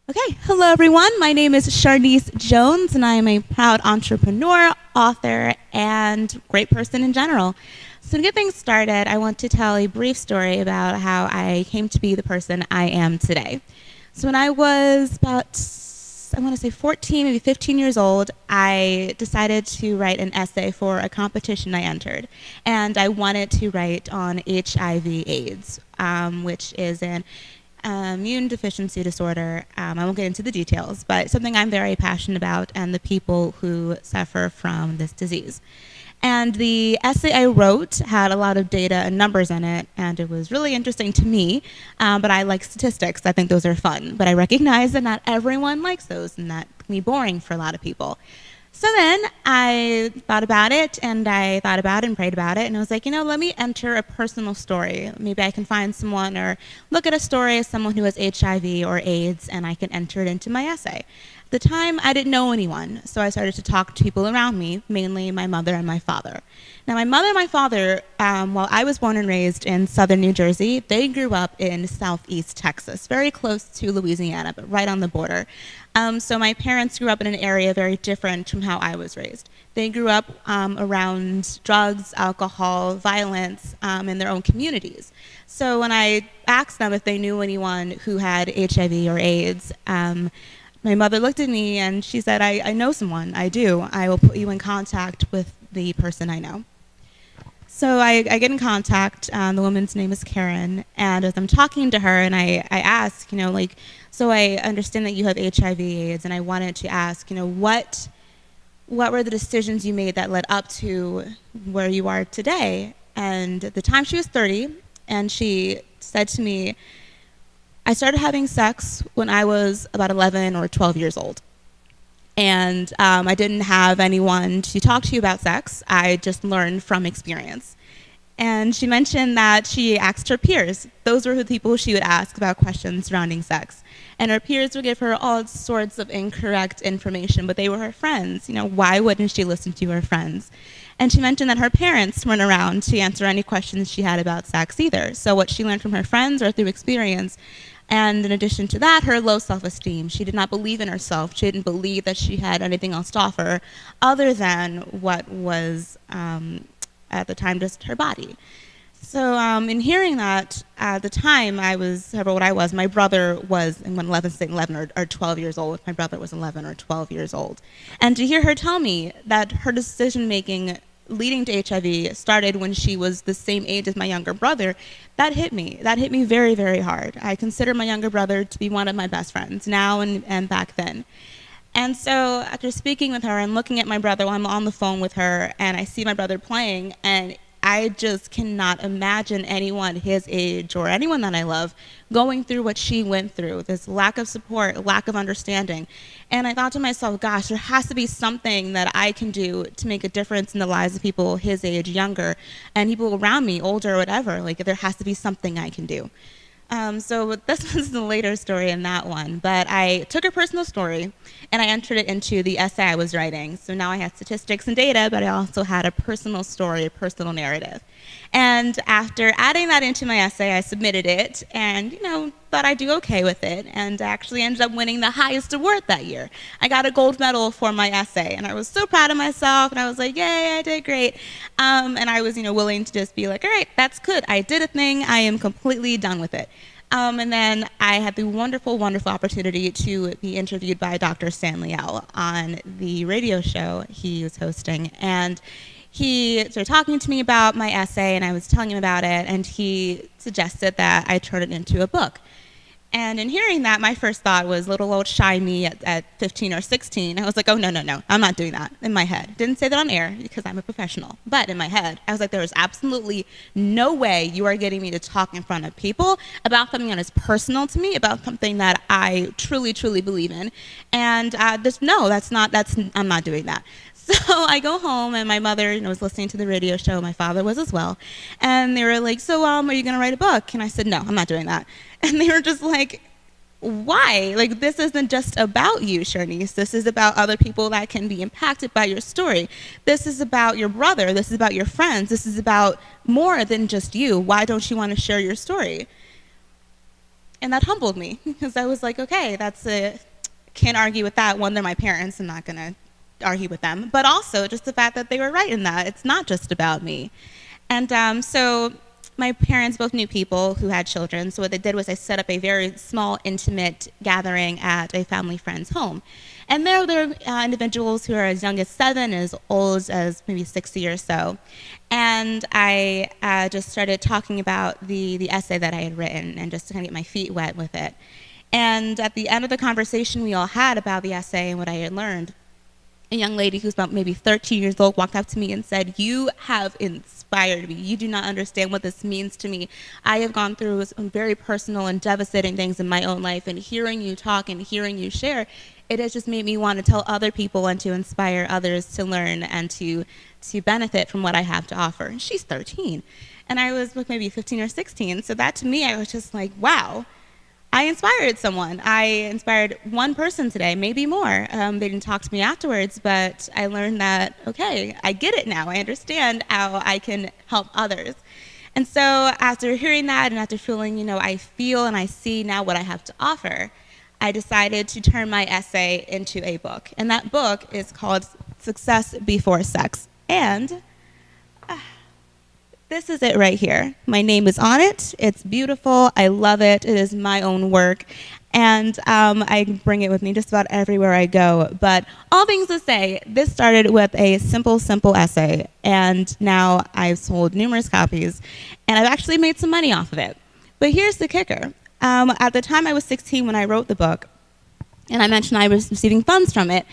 Okay, hello everyone. My name is Sharnice Jones, and I am a proud entrepreneur, author, and great person in general. So, to get things started, I want to tell a brief story about how I came to be the person I am today. So, when I was about, I want to say 14, maybe 15 years old, I decided to write an essay for a competition I entered. And I wanted to write on HIV/AIDS, which is an immune deficiency disorder. I won't get into the details, but something I'm very passionate about and the people who suffer from this disease. And the essay I wrote had a lot of data and numbers in it, and it was really interesting to me. But I like statistics. I think those are fun. But I recognize that not everyone likes those, and that can be boring for a lot of people. So then I thought about it, and I thought about it and prayed about it, and I was like, let me enter a personal story. Maybe I can find someone or look at a story of someone who has HIV or AIDS, and I can enter it into my essay. At the time, I didn't know anyone, so I started to talk to people around me, mainly my mother and my father. Now, my mother and my father, while I was born and raised in southern New Jersey, they grew up in southeast Texas, very close to Louisiana, but right on the border. So my parents grew up in an area very different from how I was raised. They grew up around drugs, alcohol, violence in their own communities. So when I asked them if they knew anyone who had HIV or AIDS, my mother looked at me and she said, I know someone, I do. I will put you in contact with the person I know. So I get in contact. The woman's name is Karen, and as I'm talking to her, and I ask, so I understand that you have HIV/AIDS, and I wanted to ask, what were the decisions you made that led up to where you are today? And at the time she was 30, and she said to me, I started having sex when I was about 11 or 12 years old. And I didn't have anyone to talk to about sex. I just learned from experience. And she mentioned that she asked her peers. Those were the people she would ask about questions surrounding sex. And her peers would give her all sorts of incorrect information, but they were her friends. Why wouldn't she listen to her friends? And she mentioned that her parents weren't around to answer any questions she had about sex either. So what she learned from her friends or through experience. And in addition to that, her low self-esteem. She did not believe in herself. She didn't believe that she had anything else to offer other than what was, at the time, just her body. So in hearing that, at the time, I was, however what I was, my brother was, and when 11 or 12 years old, my brother was 11 or 12 years old. And to hear her tell me that her decision-making leading to HIV started when she was the same age as my younger brother, that hit me. That hit me very, very hard. I consider my younger brother to be one of my best friends now and back then. And so after speaking with her and looking at my brother while I'm on the phone with her, and I see my brother playing, and I just cannot imagine anyone his age or anyone that I love going through what she went through, this lack of support, lack of understanding. And I thought to myself, gosh, there has to be something that I can do to make a difference in the lives of people his age, younger, and people around me, older or whatever. Like, there has to be something I can do. So this was the later story in that one, but I took her personal story and I entered it into the essay I was writing. So now I had statistics and data, but I also had a personal story, a personal narrative. And after adding that into my essay, I submitted it and, thought I'd do okay with it, and actually ended up winning the highest award that year. I got a gold medal for my essay, and I was so proud of myself, and I was like, yay, I did great. And I was, willing to just be like, all right, that's good. I did a thing. I am completely done with it. And then I had the wonderful, wonderful opportunity to be interviewed by Dr. Stanley L. on the radio show he was hosting. And he started talking to me about my essay, and I was telling him about it, and he suggested that I turn it into a book. And in hearing that, my first thought was little old shy me at 15 or 16. I was like, oh, no, I'm not doing that, in my head. Didn't say that on air because I'm a professional. But in my head, I was like, there is absolutely no way you are getting me to talk in front of people about something that is personal to me, about something that I truly, truly believe in. And I'm not doing that. So I go home, and my mother was listening to the radio show. My father was as well. And they were like, so are you going to write a book? And I said, no, I'm not doing that. And they were just like, why? Like, this isn't just about you, Sharnice. This is about other people that can be impacted by your story. This is about your brother. This is about your friends. This is about more than just you. Why don't you want to share your story? And that humbled me because I was like, okay, can't argue with that. One, they're my parents. I'm not going to argue with them. But also just the fact that they were right in that. It's not just about me. And so my parents both knew people who had children. So what they did was they set up a very small, intimate gathering at a family friend's home. And there were individuals who are as young as 7, as old as maybe 60 or so. And I just started talking about the essay that I had written and just to kind of get my feet wet with it. And at the end of the conversation we all had about the essay and what I had learned, a young lady who's about maybe 13 years old walked up to me and said, "You have inspired me. You do not understand what this means to me. I have gone through some very personal and devastating things in my own life, and hearing you talk and hearing you share, it has just made me want to tell other people and to inspire others to learn and to benefit from what I have to offer." And she's 13. And I was maybe 15 or 16. So that to me, I was just like, wow. I inspired someone. I inspired one person today, maybe more. They didn't talk to me afterwards, but I learned that, okay, I get it now. I understand how I can help others. And so after hearing that and after feeling, I feel and I see now what I have to offer, I decided to turn my essay into a book. And that book is called Success Before Sex. And this is it right here. My name is on it. It's beautiful. I love it. It is my own work. And I bring it with me just about everywhere I go. But all things to say, this started with a simple essay. And now I've sold numerous copies. And I've actually made some money off of it. But here's the kicker. At the time I was 16 when I wrote the book, and I mentioned I was receiving funds from it,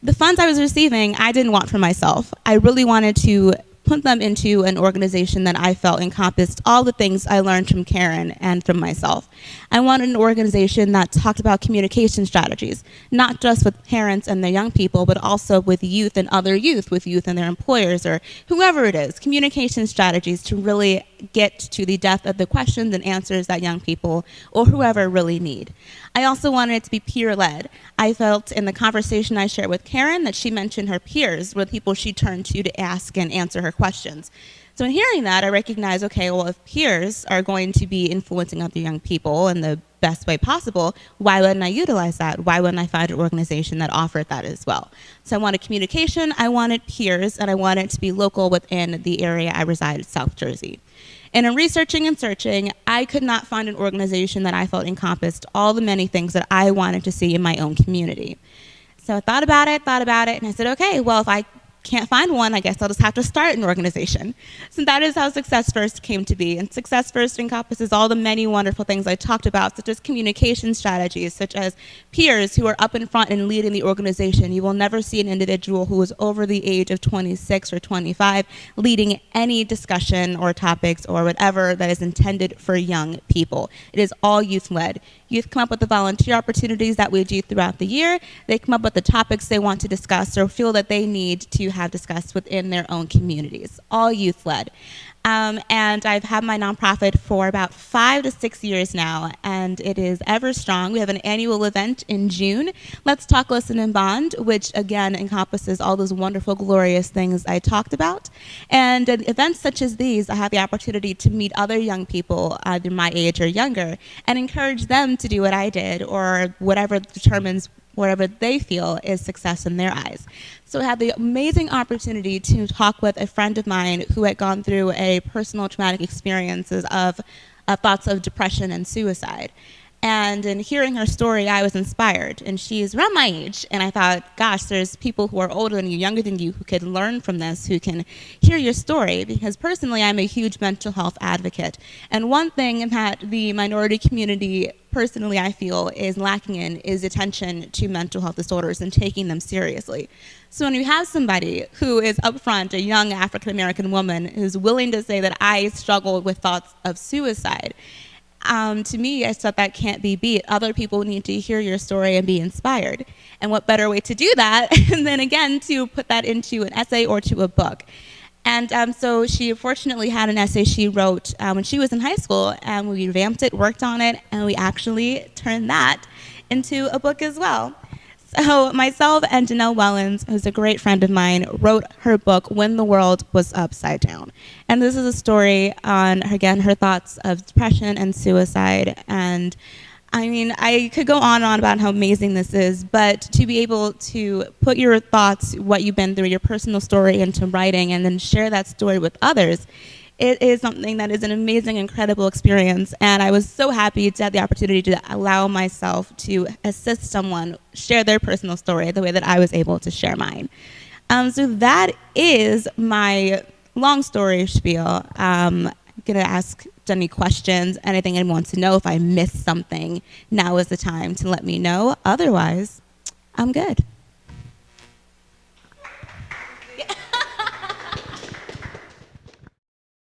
the funds I was receiving, I didn't want for myself. I really wanted to put them into an organization that I felt encompassed all the things I learned from Karen and from myself. I wanted an organization that talked about communication strategies, not just with parents and their young people, but also with youth and other youth, with youth and their employers or whoever it is, communication strategies to really get to the depth of the questions and answers that young people or whoever really need. I also wanted it to be peer-led. I felt in the conversation I shared with Karen that she mentioned her peers were the people she turned to ask and answer her questions. So in hearing that, I recognized, okay, well, if peers are going to be influencing other young people in the best way possible, why wouldn't I utilize that? Why wouldn't I find an organization that offered that as well? So I wanted communication, I wanted peers, and I wanted it to be local within the area I reside, South Jersey. And in researching and searching, I could not find an organization that I felt encompassed all the many things that I wanted to see in my own community. So I thought about it, and I said, okay, well, if I can't find one, I guess I'll just have to start an organization. So that is how Success First came to be. And Success First encompasses all the many wonderful things I talked about, such as communication strategies, such as peers who are up in front and leading the organization. You will never see an individual who is over the age of 26 or 25 leading any discussion or topics or whatever that is intended for young people. It is all youth-led. Youth come up with the volunteer opportunities that we do throughout the year. They come up with the topics they want to discuss or feel that they need to have discussed within their own communities, all youth-led. And I've had my nonprofit for about 5 to 6 years now, and it is ever strong. We have an annual event in June, Let's Talk, Listen, and Bond, which again encompasses all those wonderful, glorious things I talked about. And at events such as these, I have the opportunity to meet other young people, either my age or younger, and encourage them to do what I did or whatever determines whatever they feel is success in their eyes. So I had the amazing opportunity to talk with a friend of mine who had gone through a personal traumatic experiences of thoughts of depression and suicide. And in hearing her story, I was inspired. And she's around my age. And I thought, gosh, there's people who are older than you, younger than you, who could learn from this, who can hear your story. Because personally, I'm a huge mental health advocate. And one thing that the minority community, personally, I feel, is lacking in is attention to mental health disorders and taking them seriously. So when you have somebody who is upfront, a young African-American woman, who's willing to say that I struggled with thoughts of suicide, to me, I thought that can't be beat. Other people need to hear your story and be inspired. And what better way to do that than, again, to put that into an essay or to a book. And so she fortunately had an essay she wrote when she was in high school, and we revamped it, worked on it, and we actually turned that into a book as well. So myself and Janelle Wellens, who's a great friend of mine, wrote her book, When the World Was Upside Down. And this is a story on, again, her thoughts of depression and suicide. And I mean, I could go on and on about how amazing this is, but to be able to put your thoughts, what you've been through, your personal story into writing and then share that story with others, it is something that is an amazing, incredible experience. And I was so happy to have the opportunity to allow myself to assist someone share their personal story the way that I was able to share mine. So that is my long story spiel. I'm going to ask any questions, anything anyone wants to know. If I missed something, now is the time to let me know. Otherwise, I'm good.